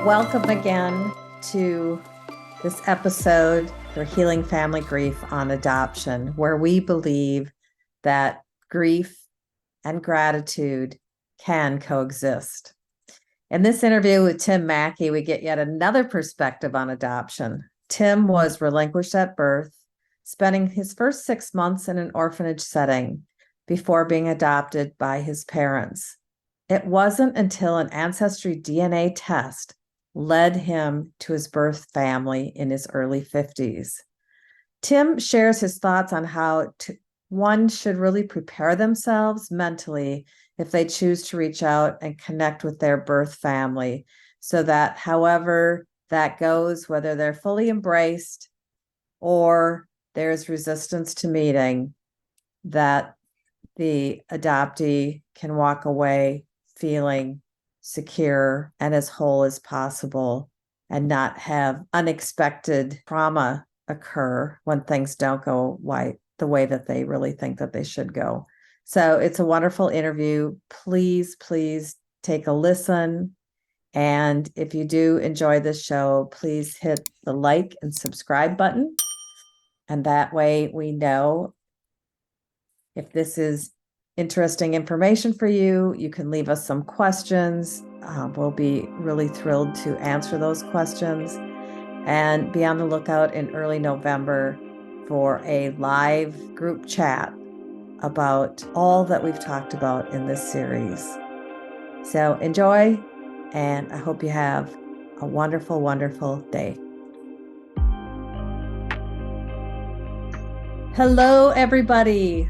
Welcome again to this episode for Healing Family Grief on Adoption, where we believe that grief and gratitude can coexist. In this interview with Tim Mackey, we get yet another perspective on adoption. Tim was relinquished at birth, spending his first 6 months in an orphanage setting before being adopted by his parents. It wasn't until an ancestry DNA test led him to his birth family in his early 50s. Tim shares his thoughts on how one should really prepare themselves mentally if they choose to reach out and connect with their birth family, so that however that goes, whether they're fully embraced or there's resistance to meeting, that the adoptee can walk away feeling secure and as whole as possible and not have unexpected trauma occur when things don't go the way that they really think that they should go. So it's a wonderful interview. Please take a listen. And if you do enjoy this show, please hit the like and subscribe button. And that way we know if this is interesting information for you. You can leave us some questions. We'll be really thrilled to answer those questions. And be on the lookout in early November for a live group chat about all that we've talked about in this series. So enjoy, and I hope you have a wonderful, wonderful day. Hello, everybody.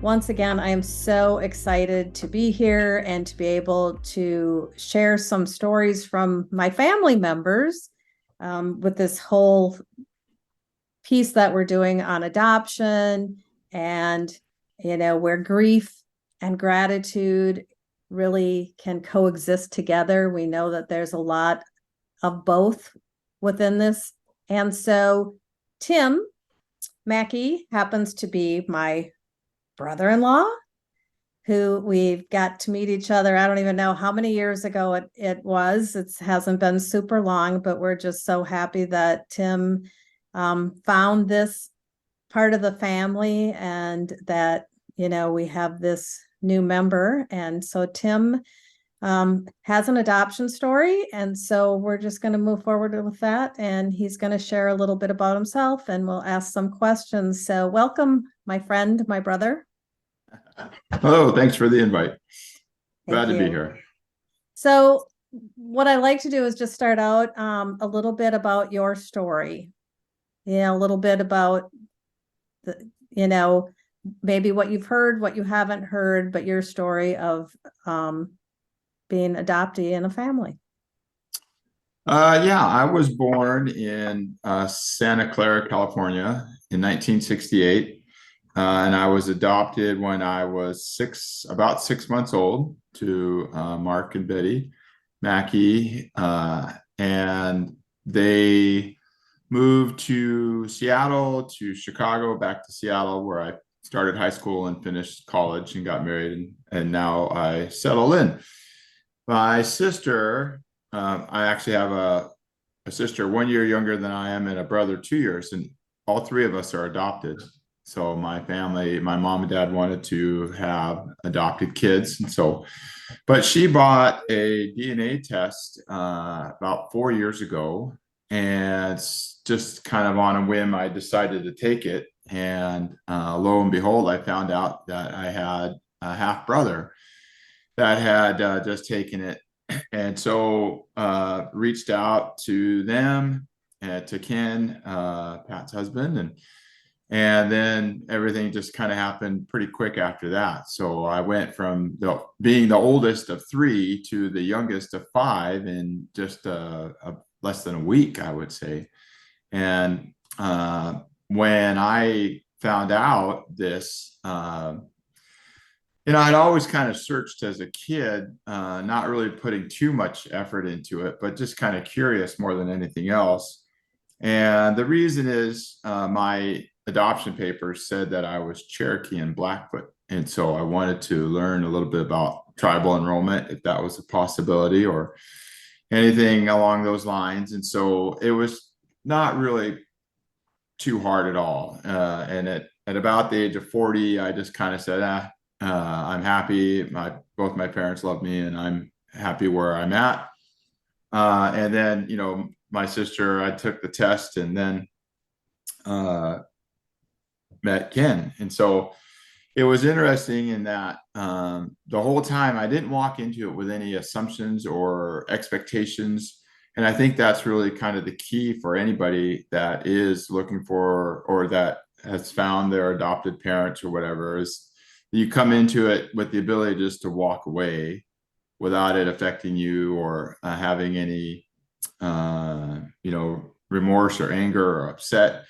Once again, I am so excited to be here and to be able to share some stories from my family members with this whole piece that we're doing on adoption, and, where grief and gratitude really can coexist together. We know that there's a lot of both within this. And so Tim Mackey happens to be my brother-in-law, who we've got to meet each other. I don't even know how many years ago it was. It hasn't been super long, but we're just so happy that Tim found this part of the family and that, we have this new member. And so Tim has an adoption story. And so we're just going to move forward with that. And he's going to share a little bit about himself, and we'll ask some questions. So welcome, my friend, my brother. Hello, thanks for the invite. Glad to be here. So what I like to do is just start out a little bit about your story. A little bit about maybe what you've heard, what you haven't heard, but your story of being adoptee in a family. Yeah, I was born in Santa Clara, California in 1968. And I was adopted when I was about 6 months old, to Mark and Betty Mackey. And they moved to Seattle, to Chicago, back to Seattle, where I started high school and finished college and got married. And now I settled in. My sister, I actually have a sister 1 year younger than I am, and a brother 2 years. And all three of us are adopted. So my family, my mom and dad wanted to have adopted kids. And so, but she bought a DNA test about 4 years ago, and just kind of on a whim, I decided to take it. And lo and behold, I found out that I had a half brother that had just taken it. And so reached out to them, to Ken, Pat's husband, and then everything just kind of happened pretty quick after that. So I went from being the oldest of three to the youngest of five in just less than a week, I would say. And when I found out this, I'd always kind of searched as a kid, not really putting too much effort into it, but just kind of curious more than anything else. And the reason is my adoption papers said that I was Cherokee and Blackfoot. And so I wanted to learn a little bit about tribal enrollment, if that was a possibility, or anything along those lines. And so it was not really too hard at all. And at about the age of 40, I just kind of said, I'm happy. Both my parents love me, and I'm happy where I'm at. And then, my sister, I took the test and then uh, met Ken. And so it was interesting in that the whole time I didn't walk into it with any assumptions or expectations. And I think that's really kind of the key for anybody that is looking for or that has found their adopted parents or whatever, is you come into it with the ability just to walk away without it affecting you or having any, remorse or anger or upset.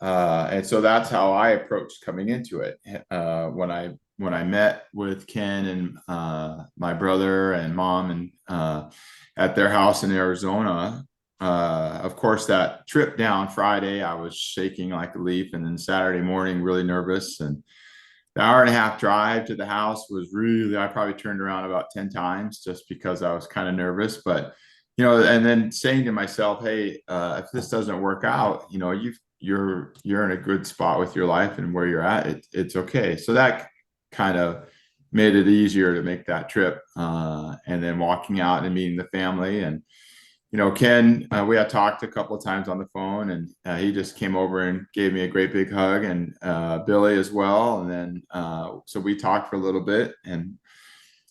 And so that's how I approached coming into it. When I met with Ken and my brother and mom and at their house in Arizona, of course, that trip down Friday, I was shaking like a leaf, and then Saturday morning, really nervous. And the hour and a half drive to the house was really, I probably turned around about 10 times just because I was kind of nervous. But, and then saying to myself, hey, if this doesn't work out, you're in a good spot with your life and where you're at, it's okay. So that kind of made it easier to make that trip. And then walking out and meeting the family. And Ken, we had talked a couple of times on the phone, and he just came over and gave me a great big hug, and Billy as well. And then so we talked for a little bit and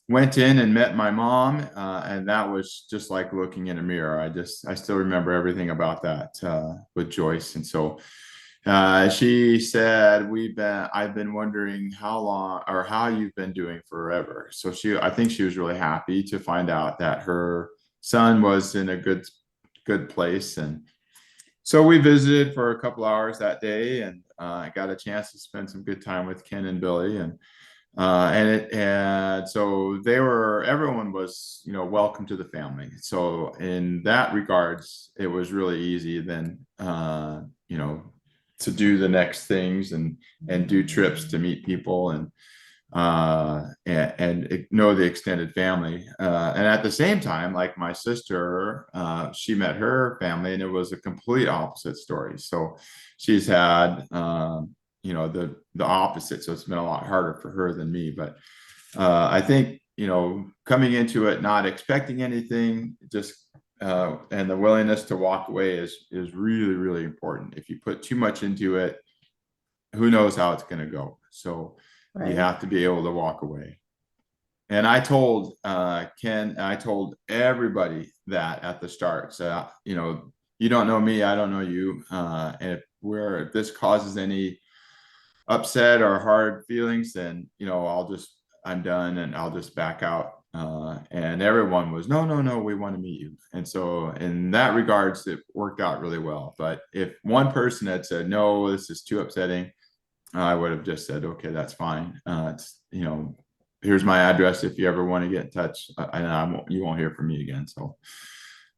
went in and met my mom, and that was just like looking in a mirror. I still remember everything about that with Joyce. And so she said, I've been wondering how long or how you've been doing forever. So I think she was really happy to find out that her son was in a good place. And so we visited for a couple hours that day, and I got a chance to spend some good time with Ken and Billy. And so everyone was, welcome to the family. So in that regards, it was really easy then, to do the next things and do trips to meet people and know the extended family. And at the same time, like my sister, she met her family, and it was a complete opposite story. So she's had, the opposite. So it's been a lot harder for her than me. But I think, coming into it, not expecting anything, just and the willingness to walk away is really, really important. If you put too much into it, who knows how it's going to go. So Right. you have to be able to walk away. And I told Ken, I told everybody that at the start. So, you don't know me, I don't know you. And if this causes any upset or hard feelings, then, I'm done and I'll just back out. And everyone was, no, no, no, we want to meet you. And so in that regards, it worked out really well. But if one person had said, no, this is too upsetting, I would have just said, okay, that's fine. Here's my address if you ever want to get in touch, and you won't hear from me again. So,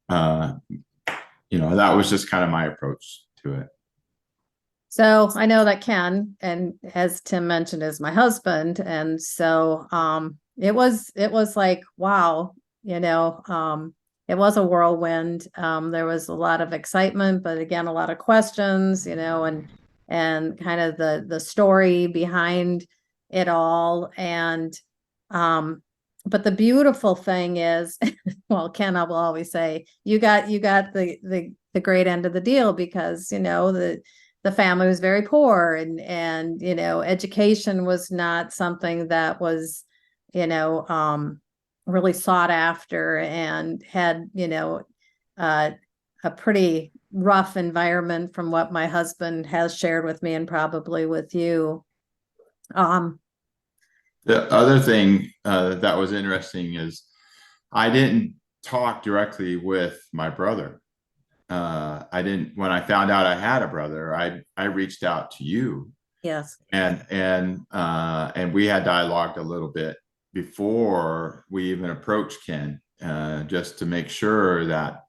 that was just kind of my approach to it. So I know that Ken, and as Tim mentioned, is my husband. And so it was like, wow, it was a whirlwind. There was a lot of excitement, but again, a lot of questions, and kind of the story behind it all. And but the beautiful thing is, well, Ken, I will always say, you got the great end of the deal, because the family was very poor, and education was not something that was really sought after, and had a pretty rough environment, from what my husband has shared with me and probably with you. The other thing that was interesting is I didn't talk directly with my brother. I didn't, when I found out I had a brother, I reached out to you. Yes. And we had dialogued a little bit before we even approached Ken, just to make sure that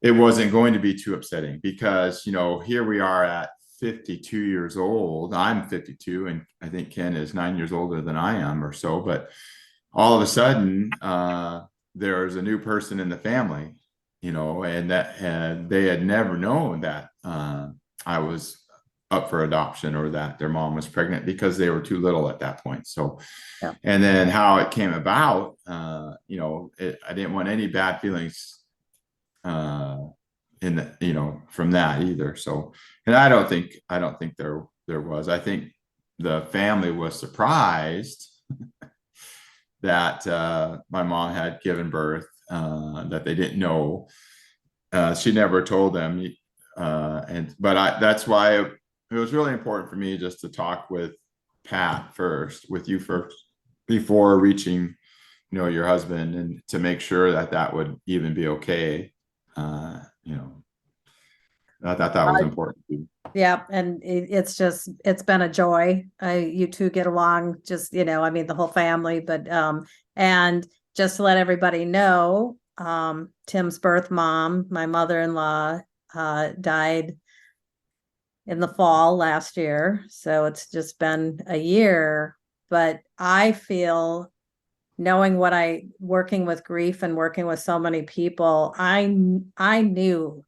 it wasn't going to be too upsetting, because here we are at 52 years old. I'm 52, and I think Ken is 9 years older than I am or so. But all of a sudden, there's a new person in the family, and they had never known that I was up for adoption or that their mom was pregnant because they were too little at that point. So, Yeah. and then how it came about, I didn't want any bad feelings from that either. So, and I don't think there was. I think the family was surprised that my mom had given birth, that they didn't know. She never told them, that's why it was really important for me just to talk with Pat first, with you first, before reaching, your husband, and to make sure that that would even be okay. I thought that was important too. Yeah, and it's been a joy. You two get along just, I mean, the whole family, but and just to let everybody know, Tim's birth mom, my mother-in-law, died in the fall last year. So it's just been a year, but I feel, knowing working with grief and working with so many people, I knew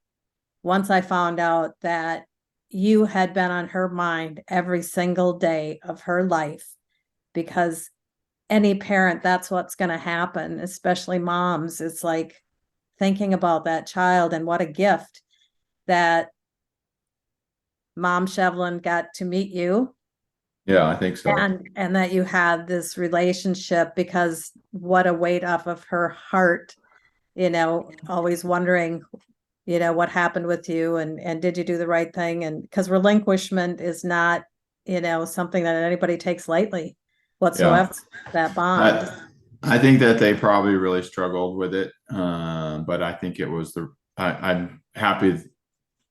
once I found out that you had been on her mind every single day of her life, because any parent, that's what's going to happen, especially moms. It's like thinking about that child, and what a gift that Mom Shevlin got to meet you. Yeah, I think so. And that you had this relationship, because what a weight off of her heart, always wondering, what happened with you, and did you do the right thing? And because relinquishment is not, something that anybody takes lightly whatsoever, Yeah. that bond. I think that they probably really struggled with it. But I think it was I'm happy,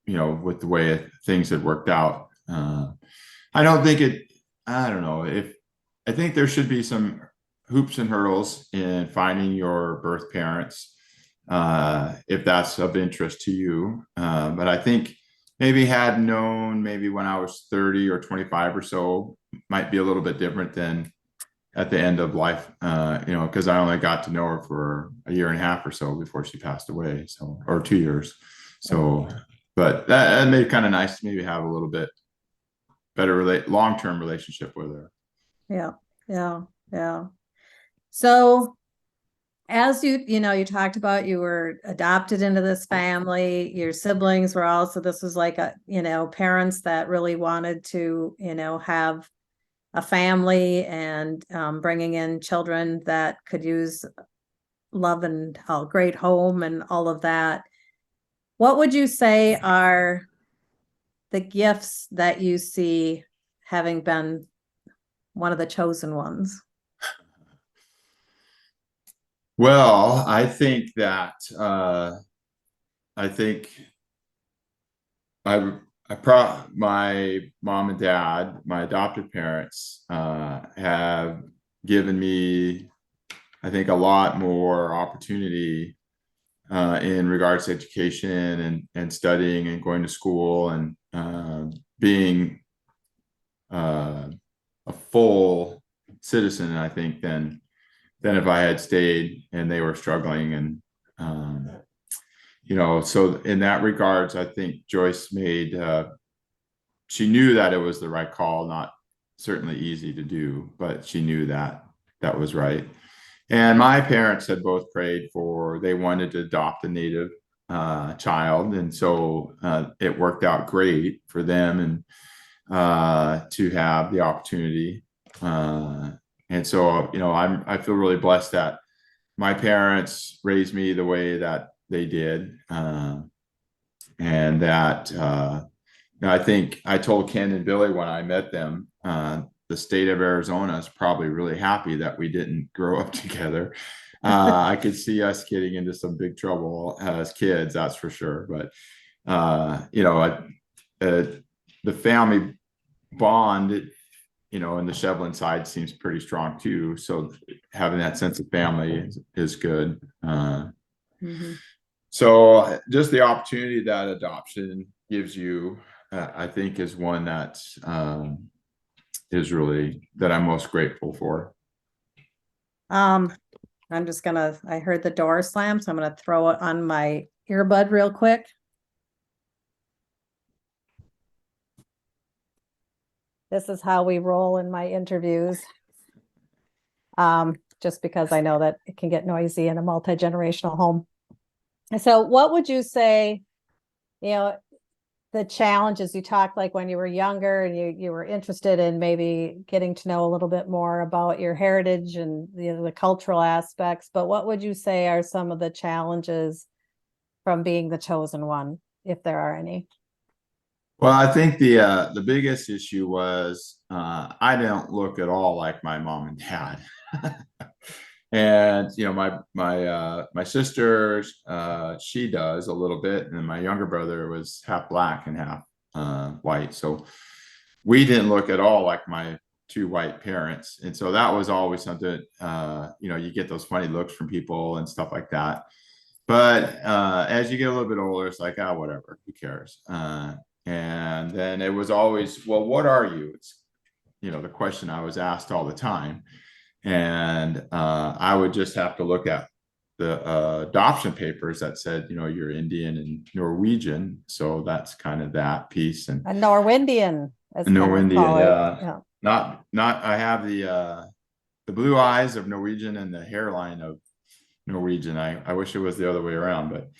with the way things had worked out. I don't think I don't know I think there should be some hoops and hurdles in finding your birth parents, if that's of interest to you. But I think maybe had known maybe when I was 30 or 25 or so might be a little bit different than at the end of life, because I only got to know her for a year and a half or so before she passed away. So, or 2 years. So, but that made it kind of nice to maybe have a little bit better long-term relationship with her. Yeah, yeah, yeah. So as you talked about, you were adopted into this family, your siblings were also, this was like parents that really wanted to, have a family, and bringing in children that could use love and a great home and all of that. What would you say are the gifts that you see, having been one of the chosen ones? Well, I think that I think my mom and dad, my adopted parents, have given me, I think, a lot more opportunity in regards to education and studying and going to school and being a full citizen, I think, than if I had stayed and they were struggling. And so in that regards, I think Joyce she knew that it was the right call, not certainly easy to do, but she knew that that was right. And my parents had both prayed they wanted to adopt a native child. And so it worked out great for them, and to have the opportunity. And so, I feel really blessed that my parents raised me the way that they did. And that, I think I told Ken and Billy when I met them, the state of Arizona is probably really happy that we didn't grow up together. I could see us getting into some big trouble as kids, that's for sure. But, the family bond, and the Shevlin side seems pretty strong too. So having that sense of family is good. So just the opportunity that adoption gives you, I think, is one that is really that I'm most grateful for. I heard the door slam, so I'm gonna throw it on my earbud real quick. This is how we roll in my interviews. Just because I know that it can get noisy in a multi-generational home. So what would you say, the challenges you talked like when you were younger and you were interested in maybe getting to know a little bit more about your heritage and the cultural aspects, but what would you say are some of the challenges from being the chosen one, if there are any? Well, I think the biggest issue was I don't look at all like my mom and dad. And my sister, she does a little bit, and my younger brother was half black and half white. So we didn't look at all like my two white parents, and so that was always something. You get those funny looks from people and stuff like that. But as you get a little bit older, it's like, whatever, who cares? And then it was always, well, what are you? It's the question I was asked all the time. And I would just have to look at the adoption papers that said, you're Indian and Norwegian. So that's kind of that piece. And A Norwindian, as Norwegian, yeah. Not I have the blue eyes of Norwegian and the hairline of Norwegian. I wish it was the other way around, but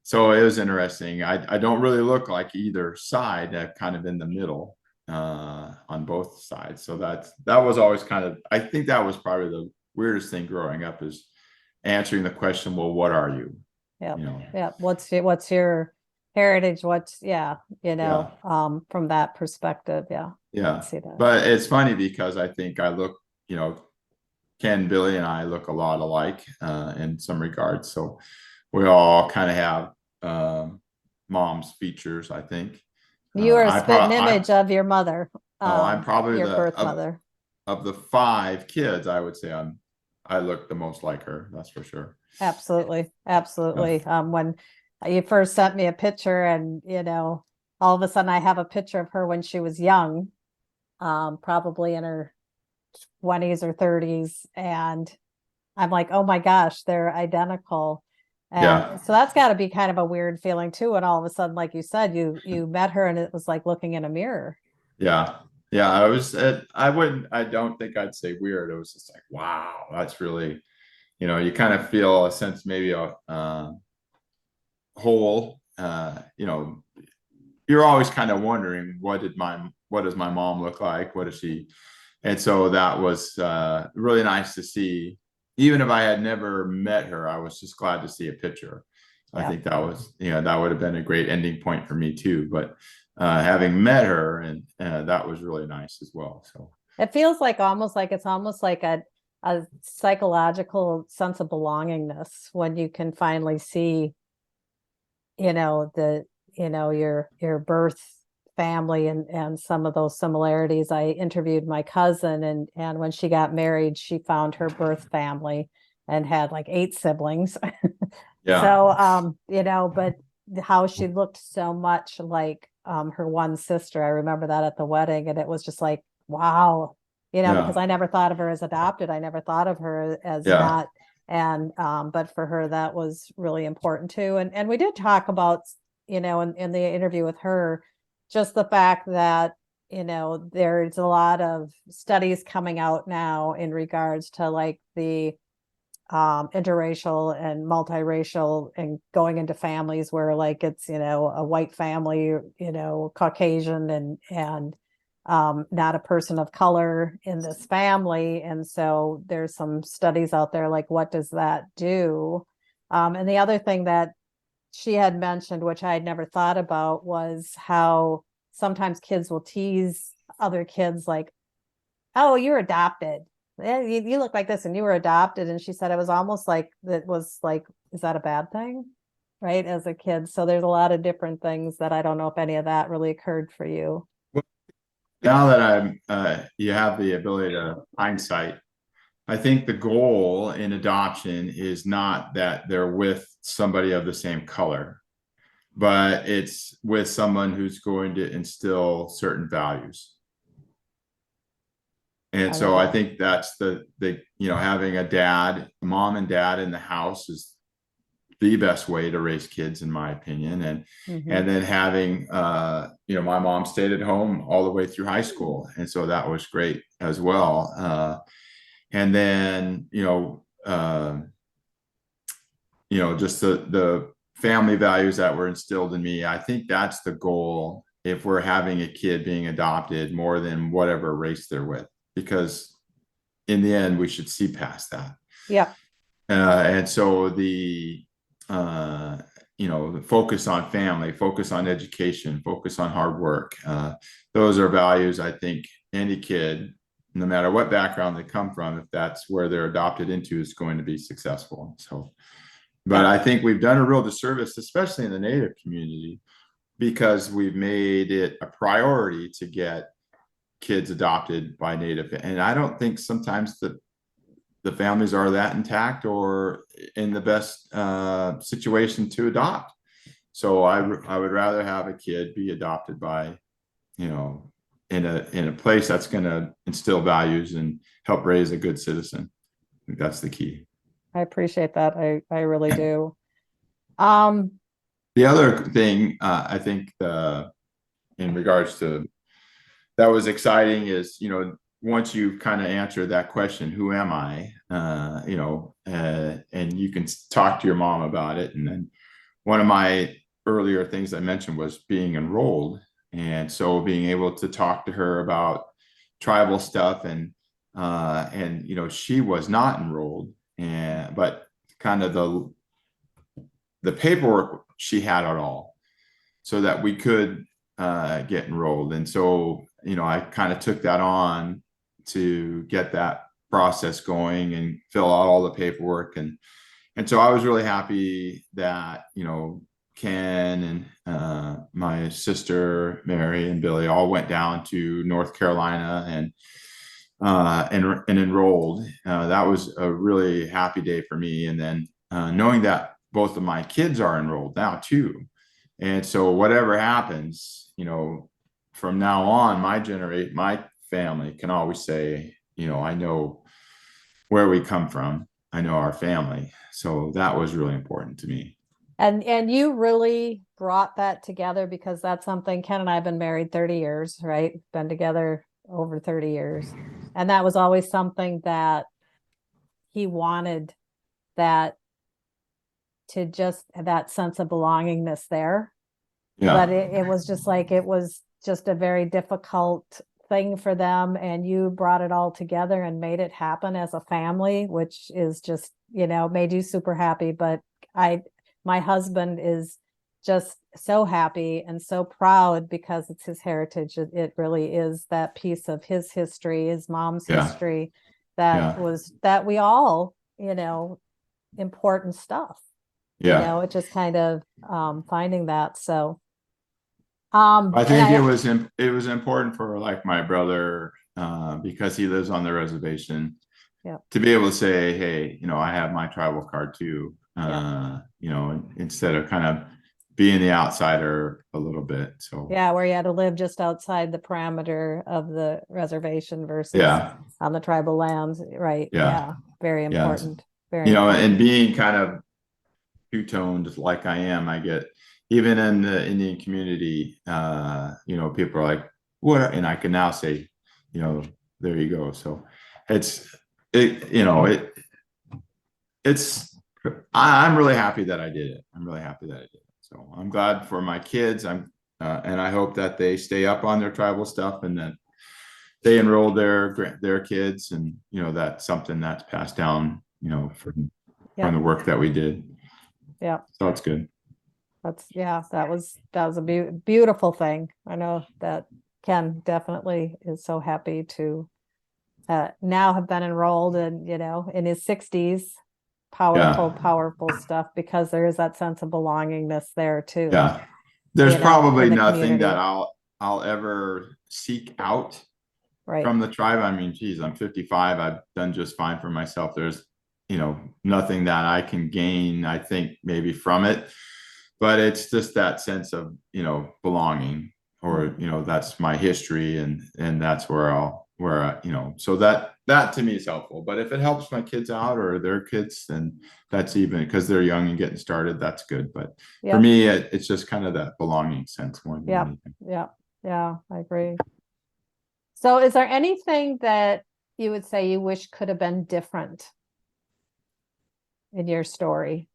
so it was interesting. I don't really look like either side. I'm kind of in the middle on both sides. So that was always I think that was probably the weirdest thing growing up, is answering the question, well, what are you? Yeah. Yeah. What's your heritage? From that perspective. Yeah. Yeah. See that. But it's funny because I think I look, Ken, Billy, and I look a lot alike in some regards. So we all kind of have mom's features, I think. You are a spitting image of your mother. I'm probably your birth mother. Of the 5 kids. I would say I look the most like her. That's for sure. Absolutely. When you first sent me a picture, and all of a sudden I have a picture of her when she was young, probably in her 20s or 30s, and I'm like, oh my gosh, they're identical. And so that's got to be kind of a weird feeling too. And all of a sudden, like you said, you met her and it was like looking in a mirror. Yeah. I don't think I'd say weird. It was just like, wow, that's really, you kind of feel a sense, maybe a whole, you're always kind of wondering, what does my mom look like? What is she? And so that was really nice to see. Even if I had never met her, I was just glad to see a picture. I think that was, that would have been a great ending point for me too. But having met her, and that was really nice as well. So it feels like it's almost like a psychological sense of belongingness when you can finally see, your birth family and some of those similarities. I interviewed my cousin, and when she got married, she found her birth family and had like 8 siblings. yeah. So but how she looked so much like her one sister. I remember that at the wedding, and it was just like, wow, because I never thought of her as adopted. I never thought of her as not. And but for her, that was really important too. And we did talk about, in the interview with her, just the fact that, there's a lot of studies coming out now in regards to like the interracial and multiracial, and going into families where like it's, a white family, Caucasian and not a person of color in this family. And so there's some studies out there, like, what does that do? And the other thing that she had mentioned, which I had never thought about, was how sometimes kids will tease other kids like, oh, you're adopted. You look like this and you were adopted. And she said it was almost like, is that a bad thing? Right. As a kid. So there's a lot of different things that I don't know if any of that really occurred for you. Now that you have the ability to hindsight, I think the goal in adoption is not that they're with somebody of the same color, but it's with someone who's going to instill certain values. And I so love I it. think that's having a mom and dad in the house is the best way to raise kids, in my opinion. And then having, my mom stayed at home all the way through high school. And so that was great as well. And then, just the family values that were instilled in me. I think that's the goal if we're having a kid being adopted, more than whatever race they're with, because in the end, we should see past that. Yeah. And so the focus on family, focus on education, focus on hard work. Those are values I think any kid, no matter what background they come from, if that's where they're adopted into, is going to be successful. So, but Yeah. I think we've done a real disservice, especially in the Native community, because we've made it a priority to get kids adopted by Native. And I don't think sometimes the families are that intact or in the best situation to adopt. So I would rather have a kid be adopted by, in a place that's going to instill values and help raise a good citizen. I think that's the key. I appreciate that. I really do. Um, The other thing I think in regards to that was exciting is, once you kind of answer that question, who am I? And you can talk to your mom about it. And then one of my earlier things I mentioned was being enrolled. And so being able to talk to her about tribal stuff and she was not enrolled, but kind of the paperwork she had it all so that we could get enrolled. And so, I kind of took that on to get that process going and fill out all the paperwork. And so I was really happy that, Ken and my sister, Mary, and Billy all went down to North Carolina and enrolled. That was a really happy day for me. And then knowing that both of my kids are enrolled now too. And so whatever happens, from now on, my family can always say, I know where we come from. I know our family. So that was really important to me. and you really brought that together, because that's something Ken and I have been married 30 years, right? Been together over 30 years. And that was always something that he wanted, that to just that sense of belongingness there. But Yeah. it was just like, it was just a very difficult thing for them. And you brought it all together and made it happen as a family, which is just, made you super happy. But my husband is just so happy and so proud, because it's his heritage. It really is that piece of his history, his mom's Yeah. history, that Yeah. we all, important stuff. Yeah. It just kind of finding that. So I and think it was important for like my brother, because he lives on the reservation, yeah, to be able to say, hey, I have my tribal card too. yeah. Instead of kind of being the outsider a little bit. So Yeah, where you had to live just outside the parameter of the reservation versus yeah, on the tribal lands, right? yeah, Yeah, very yeah. important. Very important. And being kind of two-toned like I am, I get, even in the Indian community, people are like, what? And I can now say, there you go. So it's it's I'm really happy that I did it. I'm really happy that I did it. So I'm glad for my kids. And I hope that they stay up on their tribal stuff and that they enroll their kids, and that's something that's passed down, from Yeah, the work that we did. yeah. So it's good. That was a beautiful thing. I know that Ken definitely is so happy to now have been enrolled, and in his 60s. Yeah. Powerful stuff, because there is that sense of belongingness there too, Yeah. There's probably in the nothing that community. I'll ever seek out Right. from the tribe. I mean, geez, I'm 55. I've done just fine for myself. There's, nothing that I can gain, I think, maybe from it, but it's just that sense of, belonging, or, that's my history, and that's where where so that to me is helpful. But if it helps my kids out or their kids, then that's even because they're young and getting started, that's good. But for Yep. me, it's just kind of that belonging sense more than Yep. anything. Yep. Yeah, I agree. So is there anything that you would say you wish could have been different in your story?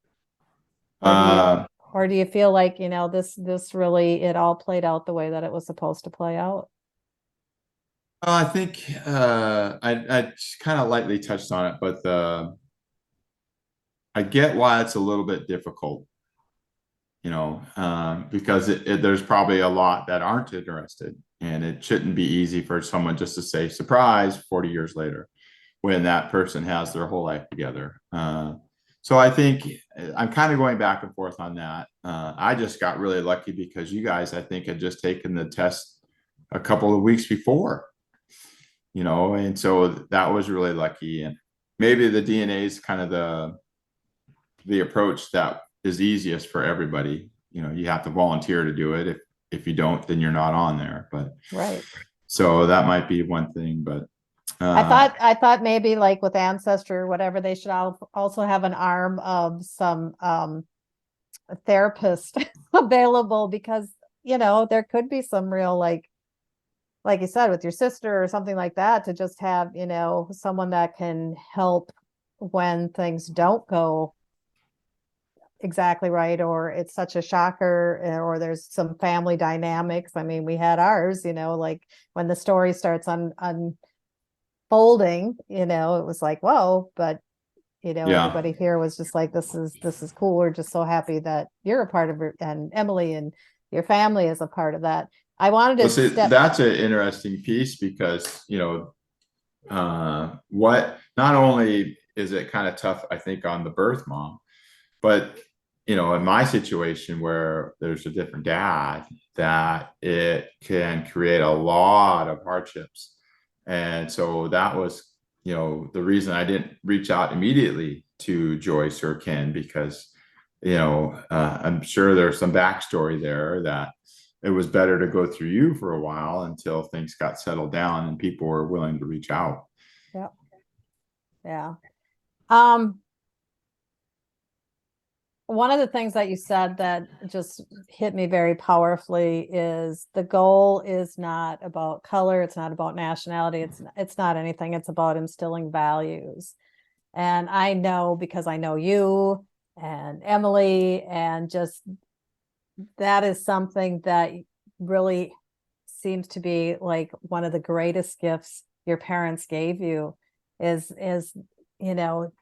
Or do you Uh, or do you feel like, this really it all played out the way that it was supposed to play out? I think I just kind of lightly touched on it, but I get why it's a little bit difficult, because there's probably a lot that aren't interested, and it shouldn't be easy for someone just to say surprise 40 years later when that person has their whole life together. So I think I'm kind of going back and forth on that. I just got really lucky because you guys, I think, had just taken the test a couple of weeks before, and so that was really lucky. And maybe the DNA is kind of the approach that is easiest for everybody. You have to volunteer to do it. If you don't, then you're not on there. But Right. so that might be one thing. But I thought maybe like with Ancestry or whatever, they should also have an arm of some therapist available because there could be some real like you said with your sister or something like that, to just have someone that can help when things don't go exactly right, or it's such a shocker, or there's some family dynamics. I mean, we had ours, like when the story starts unfolding, it was like, whoa, but yeah. everybody here was just like, this is cool. We're just so happy that you're a part of it, and Emily and your family is a part of that. I wanted Well, to see, step. that's an interesting piece because, what not only is it kind of tough, I think, on the birth mom, but, in my situation where there's a different dad, that it can create a lot of hardships. And so that was, the reason I didn't reach out immediately to Joyce or Ken because, I'm sure there's some backstory there that it was better to go through you for a while until things got settled down and people were willing to reach out. Yeah. Yeah. Um, one of the things that you said that just hit me very powerfully is the goal is not about color, it's not about nationality, it's not anything, it's about instilling values. And I know, because I know you and Emily, and just that is something that really seems to be like one of the greatest gifts your parents gave you, is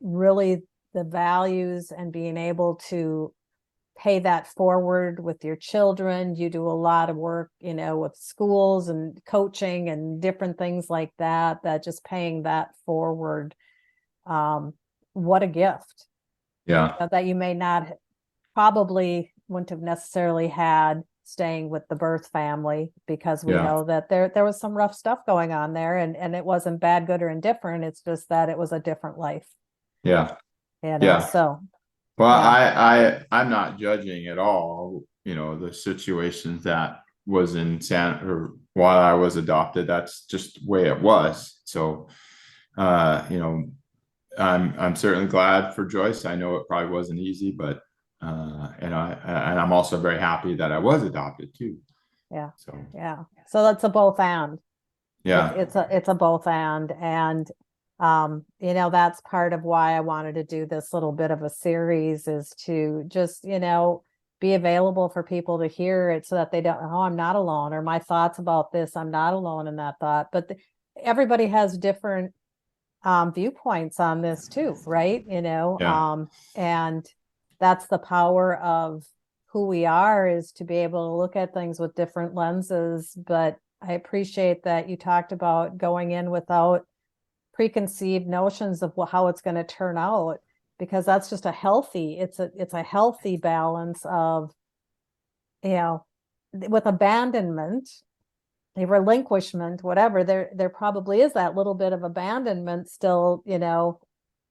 really the values, and being able to pay that forward with your children. You do a lot of work, with schools and coaching and different things like that, that just paying that forward. What a gift, Yeah. that you may not probably wouldn't have necessarily had staying with the birth family, because we Yeah. know that there was some rough stuff going on there, and it wasn't bad, good, or indifferent. It's just that it was a different life, Yeah. Yeah. so Well, yeah. I'm not judging at all, the situations that was in San or while I was adopted. That's just the way it was. So, uh, you know, I'm certainly glad for Joyce. I know it probably wasn't easy, but and I'm also very happy that I was adopted too. Yeah. So Yeah. So that's a both and. It's yeah, it's a both and that's part of why I wanted to do this little bit of a series, is to just, be available for people to hear it, so that they don't, oh, I'm not alone, or my thoughts about this, I'm not alone in that thought. But everybody has different viewpoints on this too, right? yeah, And that's the power of who we are, is to be able to look at things with different lenses. But I appreciate that you talked about going in without preconceived notions of how it's going to turn out, because that's just it's a healthy balance of, with abandonment, a relinquishment, whatever, there probably is that little bit of abandonment still,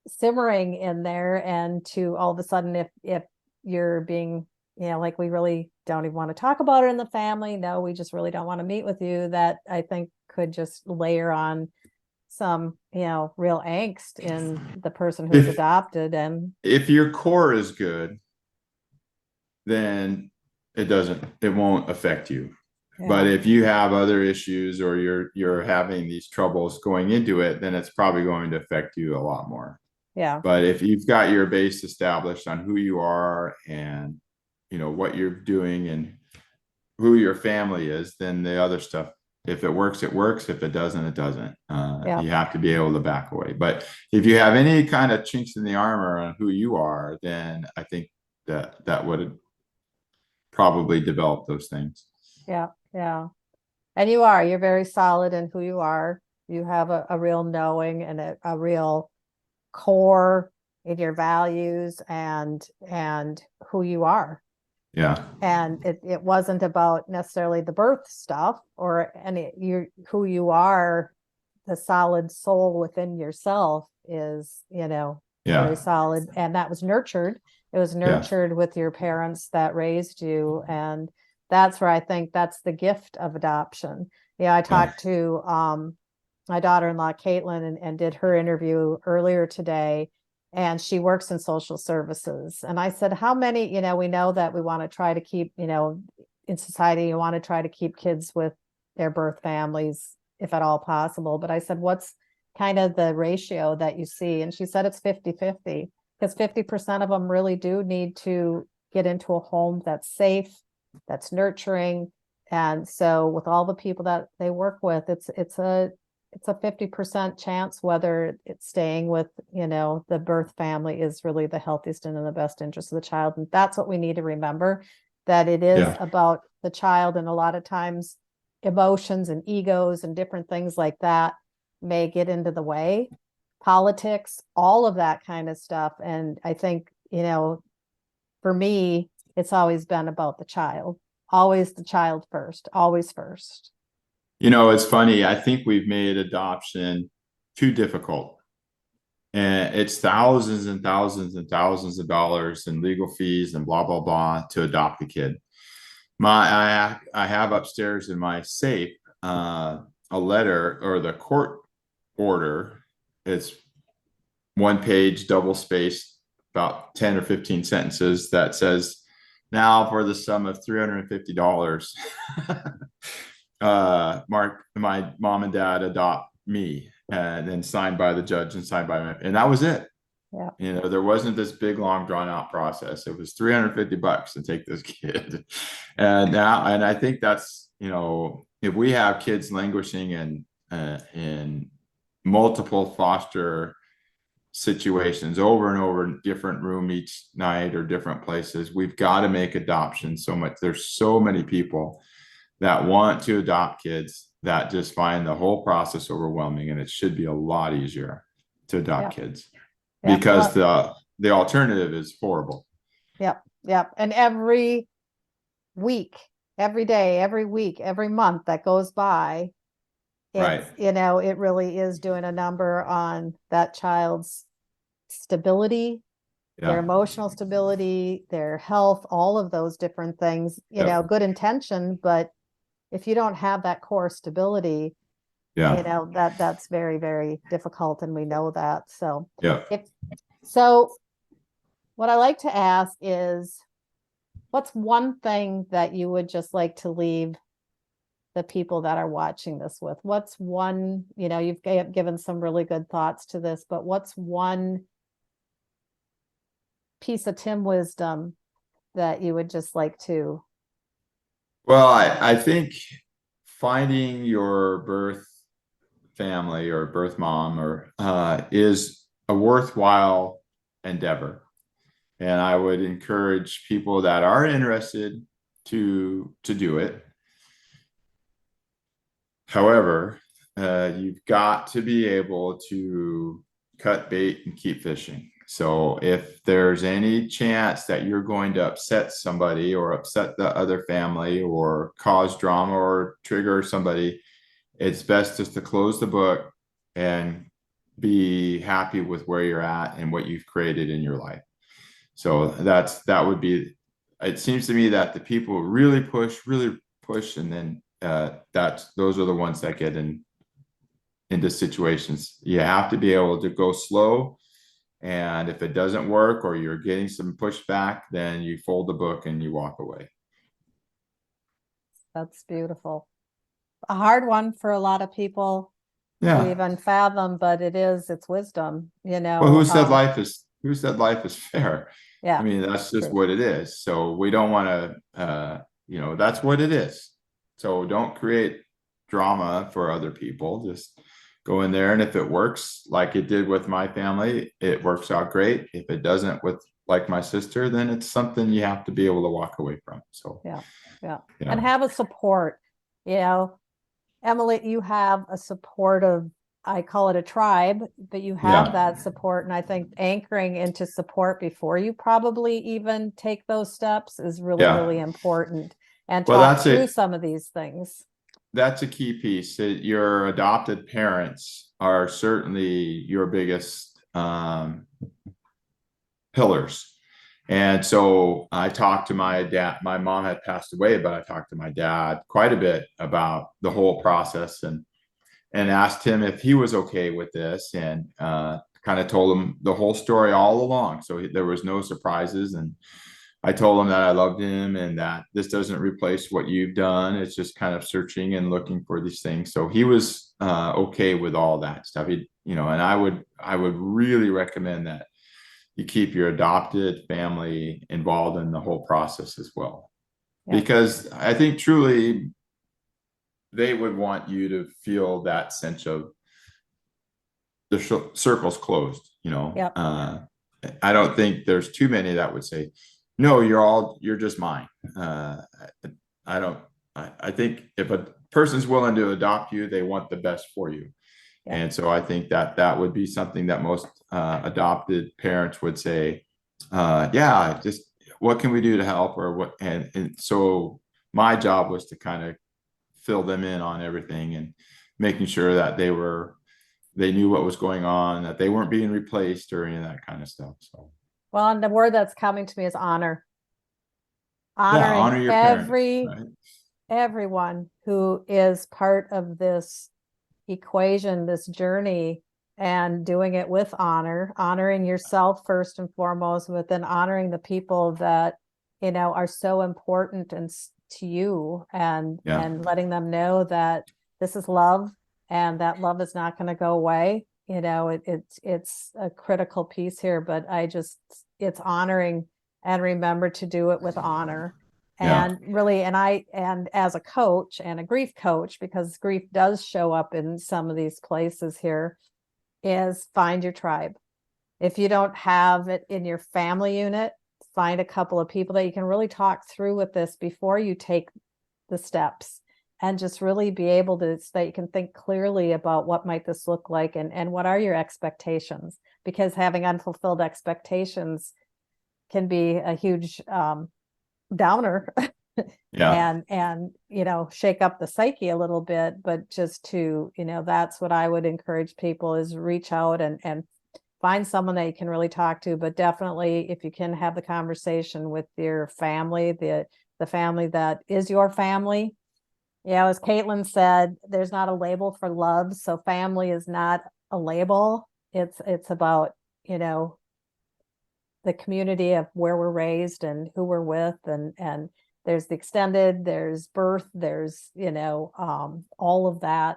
simmering in there. And to all of a sudden, if you're being, like, we really don't even want to talk about it in the family, no, we just really don't want to meet with you, that I think could just layer on some, real angst in the person who's adopted. And if your core is good, then it won't affect you. But if you have other issues or you're having these troubles going into it, then it's probably going to affect you a lot more. Yeah. But if you've got your base established on who you are and what you're doing and who your family is, then the other stuff, if it works, it works. If it doesn't, it doesn't. You have to be able to back away. But if you have any kind of chinks in the armor on who you are, then I think that would probably develop those things. Yeah. Yeah. And you're very solid in who you are. You have a real knowing and a real core in your values and who you are. Yeah. And it wasn't about necessarily the birth stuff or who you are. The solid soul within yourself is, very solid. And that was nurtured. It was nurtured with your parents that raised you. And that's where I think that's the gift of adoption. I talked to my daughter-in-law, Caitlin, and did her interview earlier today. And she works in social services. And I said, how many, we know that we want to try to keep, in society, you want to try to keep kids with their birth families, if at all possible. But I said, what's kind of the ratio that you see? And she said it's 50-50, because 50% of them really do need to get into a home that's safe, that's nurturing. And so with all the people that they work with, it's a 50% chance whether it's staying with, the birth family is really the healthiest and in the best interest of the child. And that's what we need to remember, that it is about the child. And a lot of times emotions and egos and different things like that may get into the way, politics, all of that kind of stuff. And I think, for me, it's always been about the child, always the child first, always first. It's funny. I think we've made adoption too difficult. And it's thousands and thousands and thousands of dollars in legal fees and blah, blah, blah to adopt a kid. I have upstairs in my safe a letter or the court order. It's one page, double spaced, about 10 or 15 sentences that says, now for the sum of $350, Mark, my mom and dad adopt me, and then signed by the judge and signed by me. And that was it. Yeah. There wasn't this big, long, drawn out process. It was $350 to take this kid. And I think that's, if we have kids languishing in multiple foster situations over and over in different room each night or different places, we've got to make adoption so much. There's so many people that want to adopt kids that just find the whole process overwhelming, and it should be a lot easier to adopt kids because the alternative is horrible. Yep. And every week, every day, every week, every month that goes by, it really is doing a number on that child's stability, their emotional stability, their health, all of those different things, good intention, but if you don't have that core stability, that's very, very difficult. And we know that. So, so what I like to ask is, what's one thing that you would just like to leave the people that are watching this with? What's one, you've given some really good thoughts to this, but what's one piece of Tim wisdom that you would just like to? Well, I think finding your birth family or birth mom is a worthwhile endeavor. And I would encourage people that are interested to do it. However, you've got to be able to cut bait and keep fishing. So if there's any chance that you're going to upset somebody or upset the other family or cause drama or trigger somebody, it's best just to close the book and be happy with where you're at and what you've created in your life. So that would be, it seems to me that the people really push, and then those are the ones that get into situations. You have to be able to go slow, and if it doesn't work or you're getting some pushback, then you fold the book and you walk away. That's beautiful. A hard one for a lot of people to Yeah. even fathom, but it's wisdom, Well, who said life is fair? Yeah. I mean, that's just True. what it is. So we don't want to, that's what it is. So don't create drama for other people. Just go in there, and if it works like it did with my family, it works out great. If it doesn't, with like my sister, then it's something you have to be able to walk away from. So Yeah. you And know, have a support, Emily, you have a supportive, I call it a tribe, but you have yeah, that support. And I think anchoring into support before you probably even take those steps is really, yeah. really important. And Well, talk that's through it. some of these things. That's a key piece. Your adopted parents are certainly your biggest pillars. And so I talked to my dad. My mom had passed away, but I talked to my dad quite a bit about the whole process, and asked him if he was okay with this, and kind of told him the whole story all along. So there was no surprises. And I told him that I loved him and that this doesn't replace what you've done. It's just kind of searching and looking for these things. So he was okay with all that stuff. And I would really recommend that you keep your adopted family involved in the whole process as well. Yeah. Because I think truly they would want you to feel that sense of the circle's closed. Yep. I don't think there's too many that would say, no, you're just mine. I don't, I think if a person's willing to adopt you, they want the best for you. Yeah. And so I think that would be something that most adopted parents would say, yeah, just what can we do to help, or what? And so my job was to kind of fill them in on everything, and making sure that they knew what was going on, that they weren't being replaced or any of that kind of stuff. So Well, and the word that's coming to me is honor. yeah, Honoring honor your parents, right? everyone who is part of this equation, this journey, and doing it with honor, honoring yourself first and foremost, but then honoring the people that are so important and to you, and Yeah, letting them know that this is love, and that love is not going to go away. It's a critical piece here, but it's honoring, and remember to do it with honor. yeah, And really, and as a coach and a grief coach, because grief does show up in some of these places here, is find your tribe. If you don't have it in your family unit, find a couple of people that you can really talk through with this before you take the steps, and just really be able to, so that you can think clearly about what might this look like, and what are your expectations, because having unfulfilled expectations can be a huge downer. yeah, and shake up the psyche a little bit. But just to that's what I would encourage people, is reach out and find someone that you can really talk to. But definitely, if you can, have the conversation with your family, the family that is your family. As Caitlin said, there's not a label for love, so family is not a label. It's about the community of where we're raised and who we're with, and there's the extended, there's birth, there's all of that.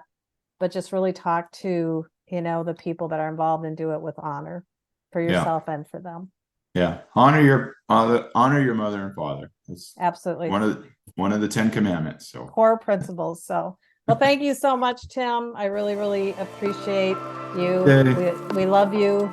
But just really talk to the people that are involved, and do it with honor for yeah, yourself and for them. yeah. Honor your mother and father. It's Absolutely. one of the 10 commandments. So Core principles. So, well, thank you so much, Tim. I really, really appreciate you. okay. We love you.